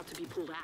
about to be pulled out.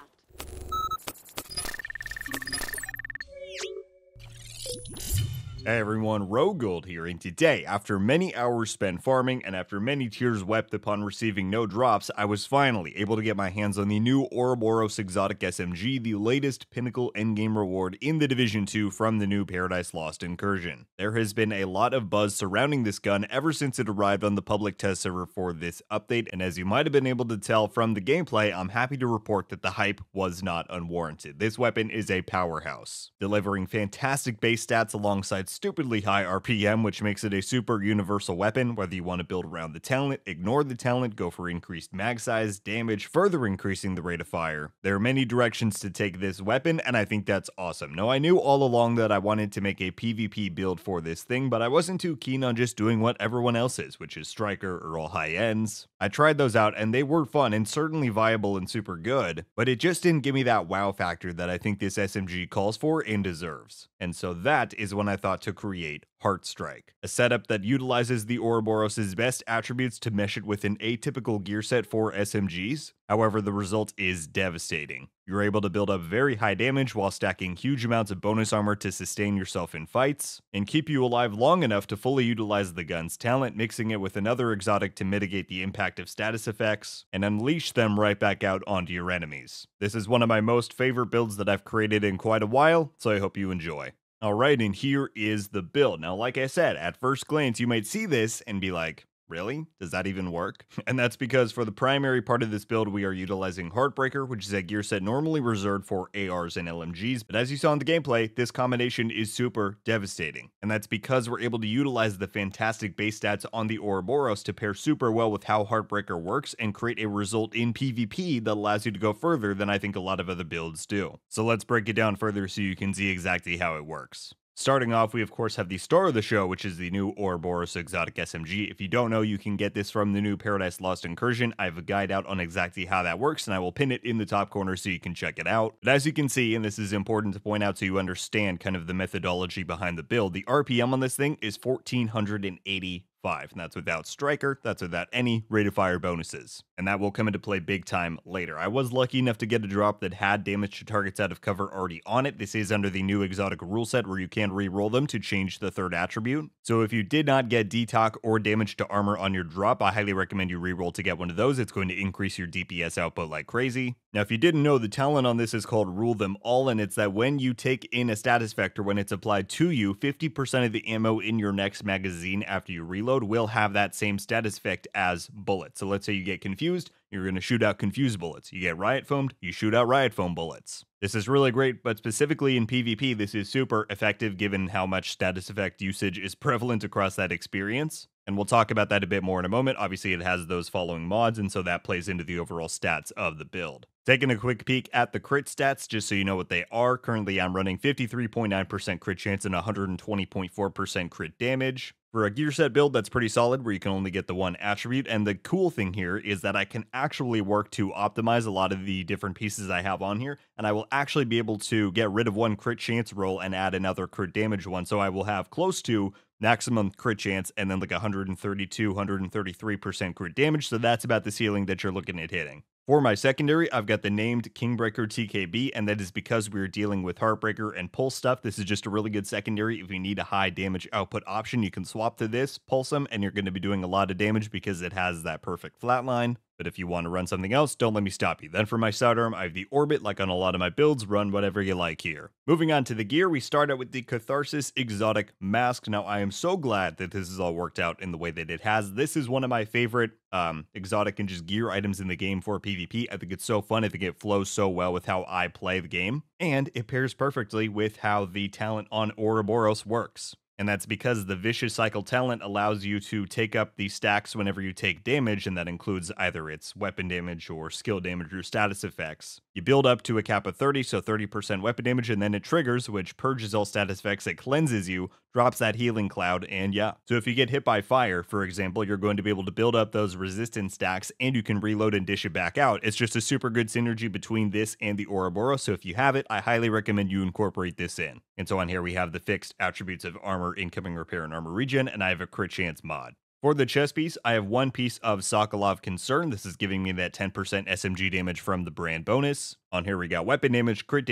Hey everyone, RogueGold here, and today, after many hours spent farming and after many tears wept upon receiving no drops, I was finally able to get my hands on the new Ouroboros Exotic SMG, the latest pinnacle endgame reward in the Division 2 from the new Paradise Lost incursion. There has been a lot of buzz surrounding this gun ever since it arrived on the public test server for this update, and as you might have been able to tell from the gameplay, I'm happy to report that the hype was not unwarranted. This weapon is a powerhouse, delivering fantastic base stats alongside stupidly high RPM, which makes it a super universal weapon, whether you want to build around the talent, ignore the talent, go for increased mag size, damage, further increasing the rate of fire. There are many directions to take this weapon, and I think that's awesome. Now, I knew all along that I wanted to make a PvP build for this thing, but I wasn't too keen on just doing what everyone else is, which is Striker or all high ends. I tried those out, and they were fun and certainly viable and super good, but it just didn't give me that wow factor that I think this SMG calls for and deserves. And so that is when I thought to create HeartStrike, a setup that utilizes the Ouroboros' best attributes to mesh it with an atypical gear set for SMGs. However, the result is devastating. You're able to build up very high damage while stacking huge amounts of bonus armor to sustain yourself in fights, and keep you alive long enough to fully utilize the gun's talent, mixing it with another exotic to mitigate the impact of status effects, and unleash them right back out onto your enemies. This is one of my most favorite builds that I've created in quite a while, so I hope you enjoy. Alright, and here is the build. Now, like I said, at first glance, you might see this and be like, really? Does that even work? And that's because for the primary part of this build, we are utilizing Heartbreaker, which is a gear set normally reserved for ARs and LMGs, but as you saw in the gameplay, this combination is super devastating. And that's because we're able to utilize the fantastic base stats on the Ouroboros to pair super well with how Heartbreaker works and create a result in PvP that allows you to go further than I think a lot of other builds do. So let's break it down further so you can see exactly how it works. Starting off, we of course have the star of the show, which is the new Ouroboros Exotic SMG. If you don't know, you can get this from the new Paradise Lost incursion. I have a guide out on exactly how that works, and I will pin it in the top corner so you can check it out. But as you can see, and this is important to point out so you understand kind of the methodology behind the build, the RPM on this thing is 1480. And that's without Striker, that's without any rate of fire bonuses. And that will come into play big time later. I was lucky enough to get a drop that had damage to targets out of cover already on it. This is under the new exotic rule set where you can re-roll them to change the third attribute. So if you did not get detox or damage to armor on your drop, I highly recommend you re-roll to get one of those. It's going to increase your DPS output like crazy. Now, if you didn't know, the talent on this is called Rule Them All, and it's that when you take in a status vector, when it's applied to you, 50% of the ammo in your next magazine after you reload will have that same status effect as bullets. So let's say you get confused, you're going to shoot out confused bullets. You get riot foamed, you shoot out riot foam bullets. This is really great, but specifically in PvP, this is super effective given how much status effect usage is prevalent across that experience. And we'll talk about that a bit more in a moment. Obviously, it has those following mods, and so that plays into the overall stats of the build. Taking a quick peek at the crit stats, just so you know what they are. Currently, I'm running 53.9% crit chance and 120.4% crit damage. For a gear set build, that's pretty solid, where you can only get the one attribute, and the cool thing here is that I can actually work to optimize a lot of the different pieces I have on here, and I will actually be able to get rid of one crit chance roll and add another crit damage one, so I will have close to maximum crit chance and then like 132, 133% crit damage, so that's about the ceiling that you're looking at hitting. For my secondary, I've got the named Kingbreaker TKB, and that is because we're dealing with Heartbreaker and Pulse stuff. This is just a really good secondary. If you need a high damage output option, you can swap to this, Pulse them, and you're going to be doing a lot of damage because it has that perfect flatline. But if you want to run something else, don't let me stop you. Then for my sidearm, I have the Orbit, like on a lot of my builds, run whatever you like here. Moving on to the gear, we start out with the Catharsis Exotic Mask. Now, I am so glad that this has all worked out in the way that it has. This is one of my favorite exotic and just gear items in the game for PvP. I think it's so fun. I think it flows so well with how I play the game. And it pairs perfectly with how the talent on Ouroboros works. And that's because the Vicious Cycle talent allows you to take up the stacks whenever you take damage, and that includes either its weapon damage or skill damage or status effects. You build up to a cap of 30, so 30% weapon damage, and then it triggers, which purges all status effects, it cleanses you, drops that healing cloud, and yeah. So if you get hit by fire, for example, you're going to be able to build up those resistance stacks, and you can reload and dish it back out. It's just a super good synergy between this and the Ouroboros, so if you have it, I highly recommend you incorporate this in. And so on here we have the fixed attributes of armor, incoming repair, and armor regen, and I have a crit chance mod. For the chest piece, I have one piece of Sokolov Concern. This is giving me that 10% SMG damage from the brand bonus. On here we got weapon damage, crit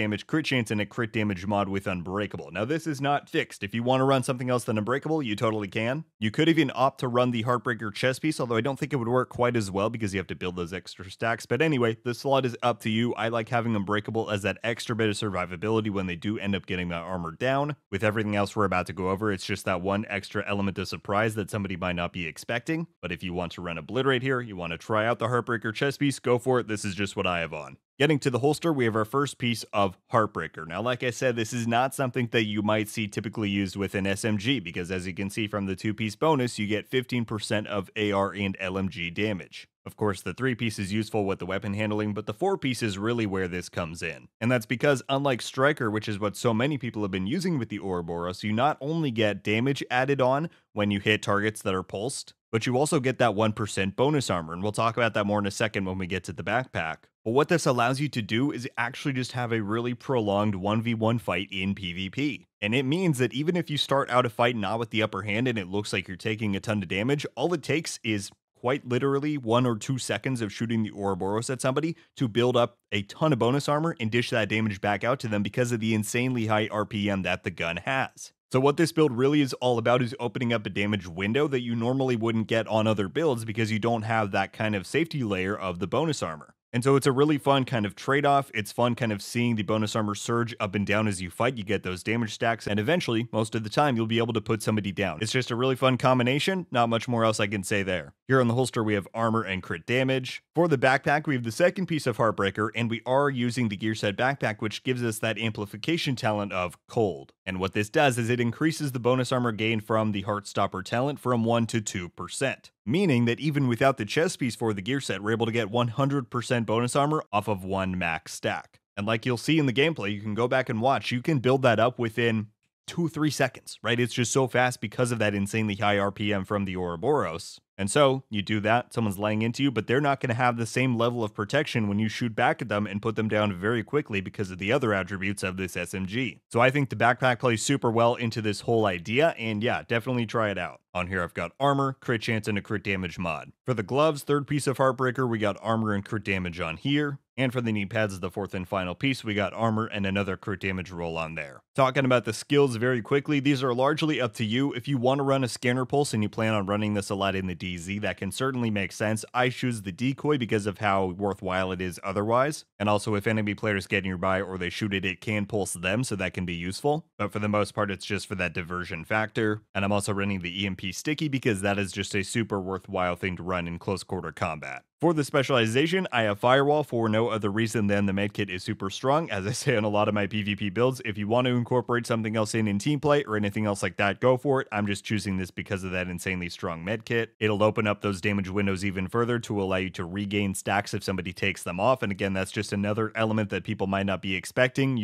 chance, and a crit damage mod with Unbreakable. Now this is not fixed. If you want to run something else than Unbreakable, you totally can. You could even opt to run the Heartbreaker chest piece, although I don't think it would work quite as well because you have to build those extra stacks. But anyway, the slot is up to you. I like having Unbreakable as that extra bit of survivability when they do end up getting that armor down. With everything else we're about to go over, it's just that one extra element of surprise that somebody might not be expecting. But if you want to run Obliterate here, you want to try out the Heartbreaker chest piece, go for it. This is just what I have on. Getting to the holster, we have our first piece of Heartbreaker. Now, like I said, this is not something that you might see typically used with an SMG, because as you can see from the 2-piece bonus, you get 15% of AR and LMG damage. Of course, the 3-piece is useful with the weapon handling, but the 4-piece is really where this comes in. And that's because, unlike Striker, which is what so many people have been using with the Ouroboros, you not only get damage added on when you hit targets that are pulsed, but you also get that 1% bonus armor, and we'll talk about that more in a second when we get to the backpack. But what this allows you to do is actually just have a really prolonged 1v1 fight in PvP. And it means that even if you start out a fight not with the upper hand and it looks like you're taking a ton of damage, all it takes is quite literally 1 or 2 seconds of shooting the Ouroboros at somebody to build up a ton of bonus armor and dish that damage back out to them because of the insanely high RPM that the gun has. So what this build really is all about is opening up a damage window that you normally wouldn't get on other builds because you don't have that kind of safety layer of the bonus armor. And so it's a really fun kind of trade-off. It's fun kind of seeing the bonus armor surge up and down as you fight. You get those damage stacks, and eventually, most of the time, you'll be able to put somebody down. It's just a really fun combination. Not much more else I can say there. Here on the holster, we have armor and crit damage. For the backpack, we have the second piece of Heartbreaker, and we are using the gear set backpack, which gives us that amplification talent of cold. And what this does is it increases the bonus armor gain from the Heartstopper talent from 1 to 2%. Meaning that even without the chest piece for the gear set, we're able to get 100% bonus armor off of one max stack. And like you'll see in the gameplay, you can go back and watch, you can build that up within 2-3 seconds, right? It's just so fast because of that insanely high RPM from the Ouroboros. And so you do that, someone's laying into you, but they're not going to have the same level of protection when you shoot back at them and put them down very quickly because of the other attributes of this SMG. So I think the backpack plays super well into this whole idea, and yeah, definitely try it out. On here I've got armor, crit chance, and a crit damage mod. For the gloves, third piece of Heartbreaker, we got armor and crit damage on here. And for the knee pads, the fourth and final piece, we got armor and another crit damage roll on there. Talking about the skills very quickly, these are largely up to you. If you want to run a scanner pulse and you plan on running this a lot in the DZ, that can certainly make sense. I choose the decoy because of how worthwhile it is otherwise. And also if enemy players get nearby or they shoot it, it can pulse them, so that can be useful. But for the most part, it's just for that diversion factor. And I'm also running the EMP sticky because that is just a super worthwhile thing to run in close quarter combat. For the specialization, I have Firewall for no other reason than the medkit is super strong. As I say on a lot of my PvP builds, if you want to incorporate something else in team play or anything else like that, go for it. I'm just choosing this because of that insanely strong medkit. It'll open up those damage windows even further to allow you to regain stacks if somebody takes them off. And again, that's just another element that people might not be expecting.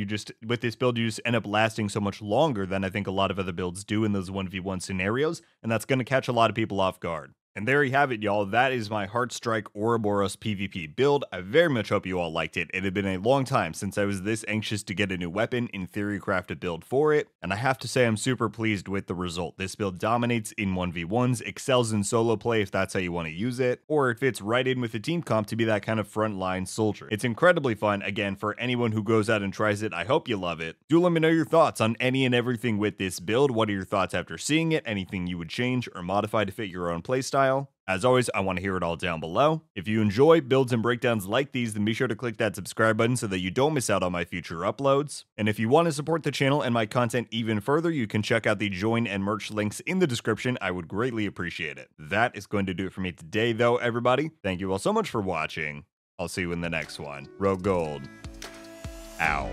With this build, you just end up lasting so much longer than I think a lot of other builds do in those 1v1 scenarios. And that's going to catch a lot of people off guard. And there you have it, y'all. That is my HeartStrike Ouroboros PvP build. I very much hope you all liked it. It had been a long time since I was this anxious to get a new weapon and theory craft a build for it, and I have to say I'm super pleased with the result. This build dominates in 1v1s, excels in solo play if that's how you want to use it, or it fits right in with the team comp to be that kind of frontline soldier. It's incredibly fun. Again, for anyone who goes out and tries it, I hope you love it. Do let me know your thoughts on any and everything with this build. What are your thoughts after seeing it? Anything you would change or modify to fit your own playstyle? As always, I want to hear it all down below. If you enjoy builds and breakdowns like these, then be sure to click that subscribe button so that you don't miss out on my future uploads. And if you want to support the channel and my content even further, you can check out the join and merch links in the description. I would greatly appreciate it. That is going to do it for me today, though, everybody. Thank you all so much for watching. I'll see you in the next one. RogueGold. Ow.